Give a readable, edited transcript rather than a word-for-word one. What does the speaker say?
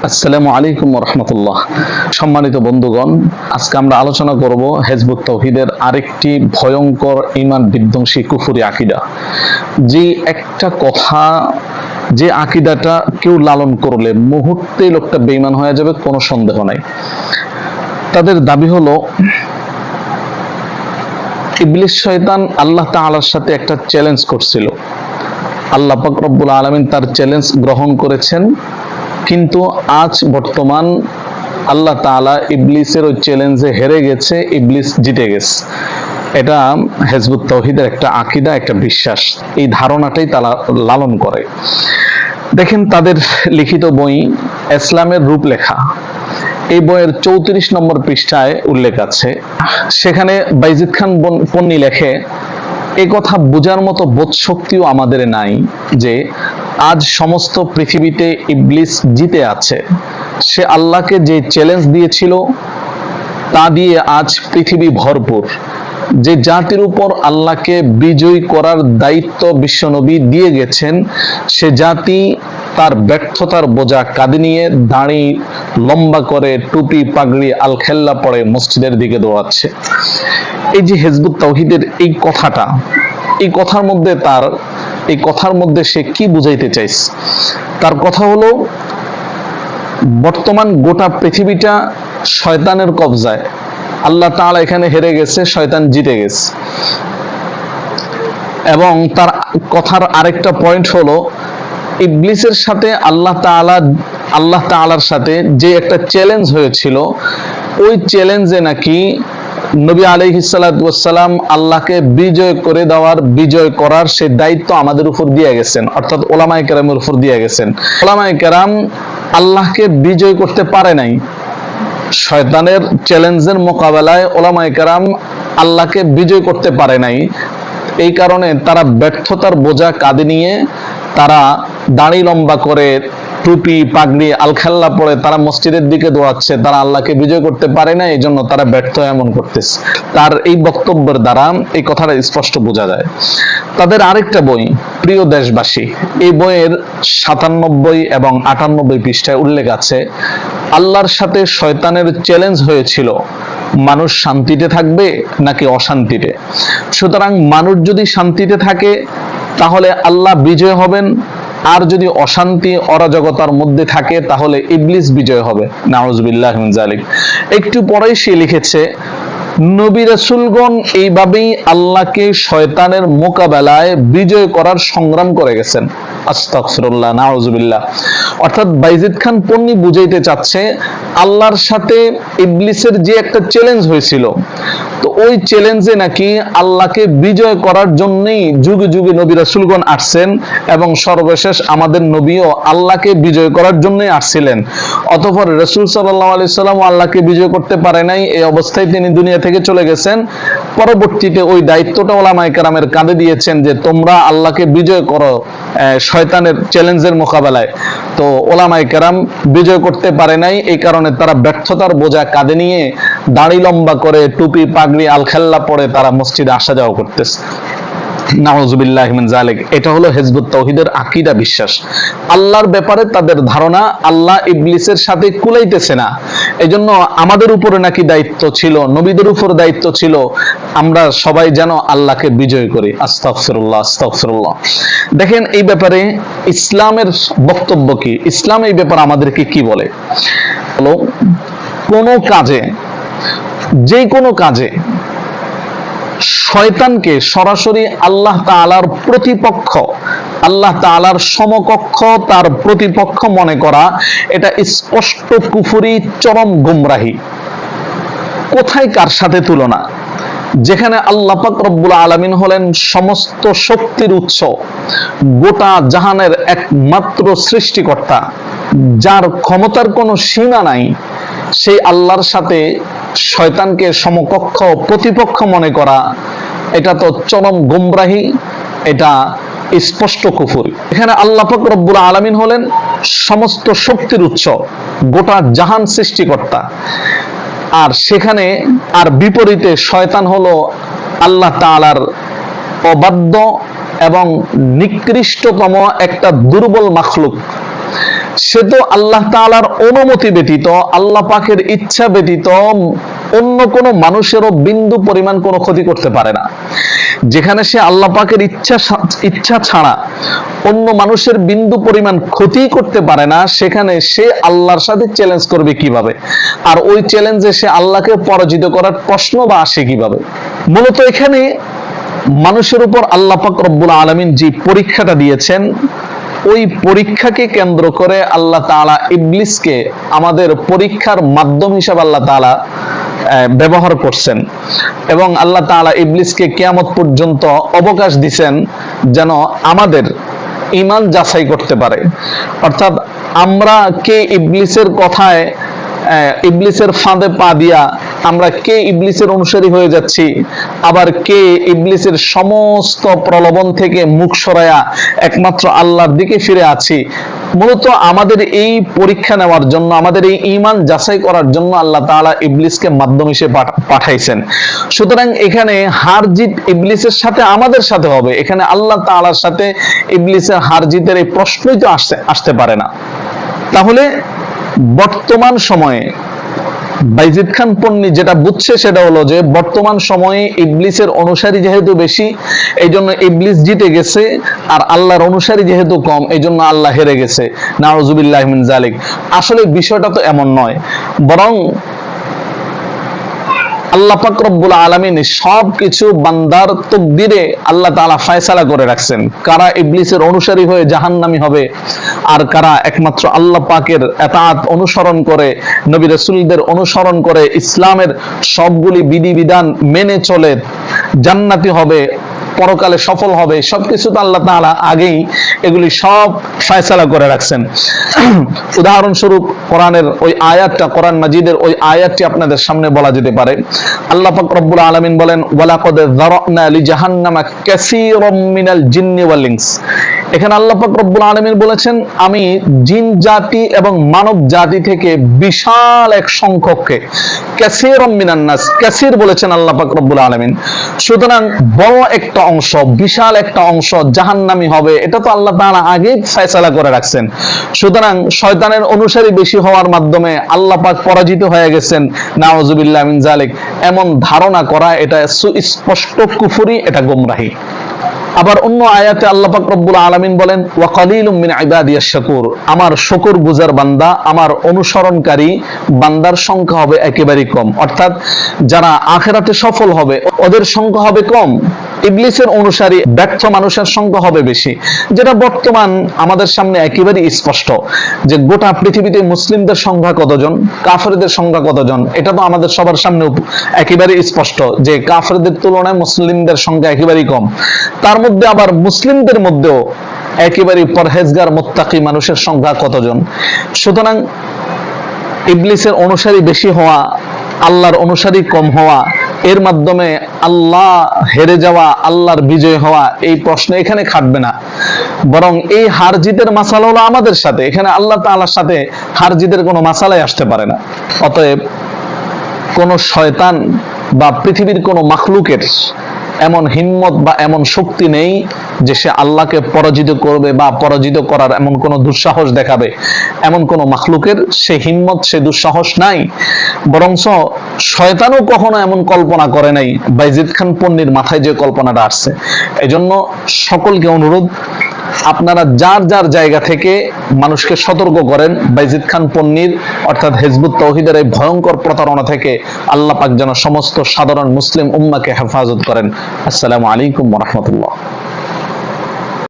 আসসালামু আলাইকুম ওয়া রাহমাতুল্লাহ। সম্মানিত বন্ধুগণ, আজকে আমরা আলোচনা করব হিজবুত তাওহীদের আরেকটি ভয়ঙ্কর ঈমান বিধ্বংসী কুফরি আকীদা। যে একটা কথা, যে আকীদাটা কেউ লালন করলে মুহূর্তেই লোকটা বেঈমান হয়ে যাবে, কোনো সন্দেহ নাই। তাদের দাবি হলো ইবলিস শয়তান আল্লাহ তাআলার সাথে একটা চ্যালেঞ্জ করছিল। আল্লাহ পাক রব্বুল আলামিন তার চ্যালেঞ্জ গ্রহণ করেছেন, কিন্তু আজ বর্তমান আল্লাহ তাআলা ইবলিসের ওই চ্যালেঞ্জে হেরে গেছে, ইবলিস জিতে গেছে। এটা হিজবুত তাওহীদের একটা আকীদা, একটা বিশ্বাস। এই ধারণাটাই তারা লালন করে। দেখেন, তাদের লিখিত বই ইসলামের রূপলেখা, এই বইয়ের 34 নম্বর পৃষ্ঠায় উল্লেখ আছে। সেখানে বাইজিদ খান পন্নী লেখে, এই কথা বোঝার মতো বোধ শক্তিও আমাদের নাই যে আজ সমস্ত পৃথিবীতে ইবলিস জিতে আছে। সে আল্লাহকে যে চ্যালেঞ্জ দিয়েছিল তা দিয়ে আজ পৃথিবী ভরপুর। যে জাতির উপর আল্লাহকে বিজয়ী করার দায়িত্ব বিশ্বনবী দিয়ে গেছেন, সে জাতি তার ব্যর্থতার বোঝা কাঁধে নিয়ে দাড়ি লম্বা করে, টুপি পাগড়ি আলখেল্লা পরে মসজিদের দিকে দৌড়াচ্ছে। এই যে হিজবুত তাওহীদের এই কথাটা, এই কথার মধ্যে সে কি বুঝাইতে চাইছে? তার কথা হলো, বর্তমান গোটা পৃথিবীটা শয়তানের কবজায়। আল্লাহ তাআলা এখানে হেরে গেছে, শয়তান জিতে গেছে। এবং তার কথার আরেকটা পয়েন্ট হলো, ইবলিসের সাথে আল্লাহ তাআলার সাথে যে একটা চ্যালেঞ্জ হয়েছিল, ওই চ্যালেঞ্জে নাকি নবী আলাইহিস সালাতু ওয়াস সালাম আল্লাহকে বিজয় করার সেই দায়িত্ব আমাদের উপর দিয়ে গেছেন, অর্থাৎ উলামায়ে কেরামের উপর দিয়ে গেছেন। উলামায়ে কেরাম আল্লাহকে বিজয় করতে পারে নাই। শয়তানের চ্যালেঞ্জের মোকাবেলায় উলামায়ে কেরাম আল্লাহকে বিজয় করতে পারে নাই। এই কারণে তারা ব্যর্থতার বোঝা কাঁধে নিয়ে, তারা দাড়ি লম্বা করে, টুপি পাগড়ি আলখাল্লা পরে তারা মসজিদের দিকে দৌড়াচ্ছে। তারা আল্লাহকে বিজয় করতে পারে না, এই জন্য তারা ব্যর্থ এমন করতেছে। তার এই বক্তব্যের দ্বারা এই কথাটা স্পষ্ট বোঝা যায়। তাদের আরেকটা বই প্রিয় দেশবাসী, এই বইয়ের 97 এবং 98 পৃষ্ঠায় উল্লেখ আছে, আল্লাহর সাথে শয়তানের চ্যালেঞ্জ হয়েছিল, মানুষ শান্তিতে থাকবে নাকি অশান্তিতে। সুতরাং মানুষ যদি শান্তিতে থাকে তাহলে আল্লাহ বিজয় হবেন, আর যদি অশান্তি অরাজকতার মধ্যে থাকে তাহলে ইবলিস বিজয় হবে। নাউযুবিল্লাহি মিন যালিক। একটু পরেই সে লিখেছে, নবী রাসূলগণ এইভাবেই আল্লাহকে শয়তানের মোকাবেলায় বিজয় করার সংগ্রাম করে গেছেন। আস্তাগফিরুল্লাহ, নাউযুবিল্লাহ। অর্থাৎ বাইজিদ খান পন্নী বুঝাইতে চাচ্ছে, আল্লাহর সাথে ইবলিসের যে একটা চ্যালেঞ্জ হয়েছিল, তো ওই চ্যালেঞ্জে নাকি আল্লাহকে বিজয় করার জন্যই যুগে যুগে নবী রাসূলগণ আসছেন, এবং সর্বশেষ আমাদের নবীও আল্লাহকে বিজয় করার জন্যই আসছিলেন। অতঃপর রাসূল সাল্লাল্লাহু আলাইহি সাল্লাম আল্লাহকে বিজয় করতে পারে নাই, এই অবস্থায় তিনি দুনিয়া থেকে চলে গেছেন। পরবর্তীতে ওই দায়িত্বটা উলামায়ে কেরামের কাঁধে দিয়েছেন যে তোমরা আল্লাহকে বিজয় করো শয়তানের চ্যালেঞ্জের মোকাবেলায়। তো উলামায়ে কেরাম বিজয় করতে পারে নাই, এই কারণে তারা ব্যর্থতার বোঝা কাঁধে নিয়ে দাড়ি লম্বা করে, টুপি পাগড়ি আলখাল্লা পরে তারা মসজিদে আসা যাওয়া করতেছে। নাউযুবিল্লাহি মিন যালিক। এটা হলো হিজবুত তাওহীদের আকীদা, বিশ্বাস। আল্লাহর ব্যাপারে তাদের ধারণা, আল্লাহ ইবলিসের সাথে কুলাইতেছে না, এজন্য আমাদের উপরে নাকি দায়িত্ব ছিল, নবীদের উপর দায়িত্ব ছিল, আমরা সবাই যেন আল্লাহকে বিজয় করি। আস্তাগফিরুল্লাহ, আস্তাগফিরুল্লাহ। দেখেন, এই ব্যাপারে ইসলামের বক্তব্য কি, ইসলাম এই ব্যাপারে আমাদেরকে কি বলে। হলো, যে কোনো কাজে শয়তানকে সরাসরি আল্লাহ তাআলার প্রতিপক্ষ, আল্লাহ তাআলার সমকক্ষ, তার প্রতিপক্ষ মনে করা, এটা স্পষ্ট কুফরি, চরম গুমরাহি। কোথায় কার সাথে তুলনা? যেখানে আল্লাহ পাক রব্বুল আলামিন হলেন সমস্ত শক্তির উৎস, গোটা জাহানের একমাত্র সৃষ্টিকর্তা, যার ক্ষমতার কোনো সীমা নাই, সেই আল্লাহর সাথে শয়তানকে সমকক্ষ, প্রতিপক্ষ মনে করা, এটা তো চরম গুমরাহি, এটা স্পষ্ট কুফর। এখানে আল্লাহ পাক রব্বুল আলামিন হলেন সমস্ত শক্তির উৎস, গোটা জাহান সৃষ্টিকর্তা, আর সেখানে আর বিপরীতে শয়তান হলো আল্লাহ তাআলার অবাধ্য এবং নিকৃষ্টতম একটা দুর্বল মাখলুক। সে তো আল্লাহ তাআলার অনুমতি ব্যতীত, আল্লাহ পাকের ইচ্ছা ব্যতীত অন্য কোনো মানুষেরও বিন্দু পরিমাণ কোনো ক্ষতি করতে পারে না। যেখানে সে আল্লাহ পাকের ইচ্ছা ছাড়া অন্য মানুষের বিন্দু পরিমাণ ক্ষতি করতে পারে না, সেখানে সে আল্লাহর সাথে চ্যালেঞ্জ করবে কিভাবে? আর ওই চ্যালেঞ্জে সে আল্লাহকে পরাজিত করার প্রশ্ন বা আসে কিভাবে? মূলত এখানে মানুষের উপর আল্লাহ পাক রব্বুল আলামিন যে পরীক্ষাটা দিয়েছেন, ওই পরীক্ষাকে কেন্দ্র করে আল্লাহ তাআলা ইবলিসকে আমাদের পরীক্ষার মাধ্যম হিসেবে আল্লাহ তাআলা ব্যবহার করছেন। এবং আল্লাহ তাআলা ইবলিসকে কিয়ামত পর্যন্ত অবকাশ দিবেন যেন আমাদের ঈমান যাচাই করতে পারে। অর্থাৎ আমরা কে ইবলিসের কথায়, ইবলিসের ফাঁদে পা দিয়া আমরা কে ইবলিসের অনুসারী হয়ে যাচ্ছি, আবার কে ইবলিসের সমস্ত প্রলোভন থেকে মুখ সরায়া একমাত্র আল্লাহর দিকে ফিরে আছি। মূলত আমাদের এই পরীক্ষা নেওয়ার জন্য, আমাদের এই ঈমান যাচাই করার জন্য আল্লাহ তাআলা ইবলিসকে মাধ্যম হিসেবে পাঠাইছেন। সুতরাং এখানে হার জিত ইবলিসের সাথে আমাদের সাথে হবে, এখানে আল্লাহ তাআলার সাথে ইবলিসের হার জিতের এই প্রশ্নই তো আসতে পারে না। তাহলে বর্তমান সময়ে বাইজিদ খান পন্নী যেটা বুঝছে সেটা হলো যে বর্তমান সময়ে ইবলিসের অনুসারী যেহেতু বেশি, এই জন্য ইবলিস জিতে গেছে, আর আল্লাহর অনুসারী যেহেতু কম, এই জন্য আল্লাহ হেরে গেছে। নাউজুবিল্লাহি মিন যালিক। আসলে বিষয়টা তো এমন নয়, বরং আল্লাহ পাক রব্বুল আলামিন সবকিছু বান্দার তাকদীরে আল্লাহ তাআলা ফয়সালা করে রাখছেন। কারা ইবলিসের অনুসারী হয়ে জাহান্নামী হবে, আর কারা একমাত্র আল্লাহ পাকের ইতাআত অনুসরণ করে, নবী রাসূলদের অনুসরণ করে, ইসলামের সবগুলি বিধিবিধান মেনে চলে জান্নাতি হবে, পরকালে সফল হবে, সবকিছু তো আল্লাহ তাআলা আগেই এগুলি সব ফয়সালা করে রাখছেন। উদাহরণস্বরূপ কোরআনের ওই আয়াতটা, কোরআন মাজিদের ওই আয়াতটি আপনাদের সামনে বলা যেতে পারে। আল্লাহ পাক রব্বুল আলামিন বলেন, ওয়ালাকাদ যারানা লিজাহান্নামা কাসীরাম মিনাল জিন্নি ওয়াল ইনস। এখানে আল্লাহ পাক রব্বুল আলামিন বলেছেন, আমি জিন জাতি এবং মানব জাতি থেকে বিশাল এক সংখ্যককে, কাসীরাম মিনান নাস, কাসীর বলেছেন আল্লাহ পাক রব্বুল আলামিন। সুতরাং বড় একটা অংশ, বিশাল একটা অংশ জাহান্নামী হবে, এটা তো আল্লাহ তাআলা আগেই ফয়সালা করে রাখছেন। সুতরাং শয়তানের অনুসারী বেশি হওয়ার মাধ্যমে আল্লাহ পাক পরাজিত হয়ে গেছেন, নাউজুবিল্লাহি মিন যালিক, এমন ধারণা করা এটা সুস্পষ্ট কুফরি, এটা গোমরাহি। আবার অন্য আয়াতে আল্লাহ পাক রব্বুল আলামিন বলেন, ওয়া কালিলুম মিন ইবাদিয়াশ শাকুর, আমার শুকরগুজার বান্দা, আমার অনুসরণকারী বান্দার সংখ্যা হবে একেবারেই কম। অর্থাৎ যারা আখিরাতে সফল হবে ওদের সংখ্যা হবে কম, ইবলিসের অনুসারী ব্যর্থ মানুষের সংখ্যা হবে বেশি। যেটা বর্তমান আমাদের সামনে একেবারেই স্পষ্ট যে গোটা পৃথিবীতে মুসলিমদের সংখ্যা কতজন, কাফেরদের সংখ্যা কতজন, এটা তো আমাদের সবার সামনে একেবারেই স্পষ্ট যে কাফেরদের তুলনায় মুসলিমদের সংখ্যা একেবারেই কম। তার মধ্যে আবার মুসলিমদের মধ্যেও একেবারে পরহেজগার মুত্তাকি মানুষের সংখ্যা কতজন। সুতরাং ইবলিসের অনুসারী বেশি হওয়া, আল্লাহর অনুসারী কম হওয়া, এর মাধ্যমে আল্লাহ হেরে যাওয়া, আল্লাহর বিজয় হওয়া, এই প্রশ্ন এখানে খাটবে না। বরং এই হার জিতের মাসালা হলো আমাদের সাথে, এখানে আল্লাহ তাআলার সাথে হার জিতের কোনো মাসালাই আসতে পারে না। অতএব কোন শয়তান বা পৃথিবীর কোন মাখলুকের এমন হিম্মত বা এমন শক্তি নেই যে সে আল্লাহকে পরাজিত করবে বা পরাজিত করার এমন কোন দুঃসাহস দেখাবে। এমন কোন মাখলুকের সে হিম্মত, সে দুঃসাহস নাই। বরঞ্চ শয়তানও কখনো এমন কল্পনা করে নাই বাইজিদ খান পন্নীর মাথায় যে কল্পনাটা আসছে। এজন্য সকলকে অনুরোধ, আপনারা যার যার জায়গা থেকে মানুষকে সতর্ক করেন বাইজিদ খান পন্নীর অর্থাৎ হিজবুত তাওহীদের এই ভয়ঙ্কর প্রতারণা থেকে আল্লাহ পাক যেন সমস্ত সাধারণ মুসলিম উম্মাহকে হেফাজত করেন। আসসালামু আলাইকুম ওয়া রাহমাতুল্লাহ।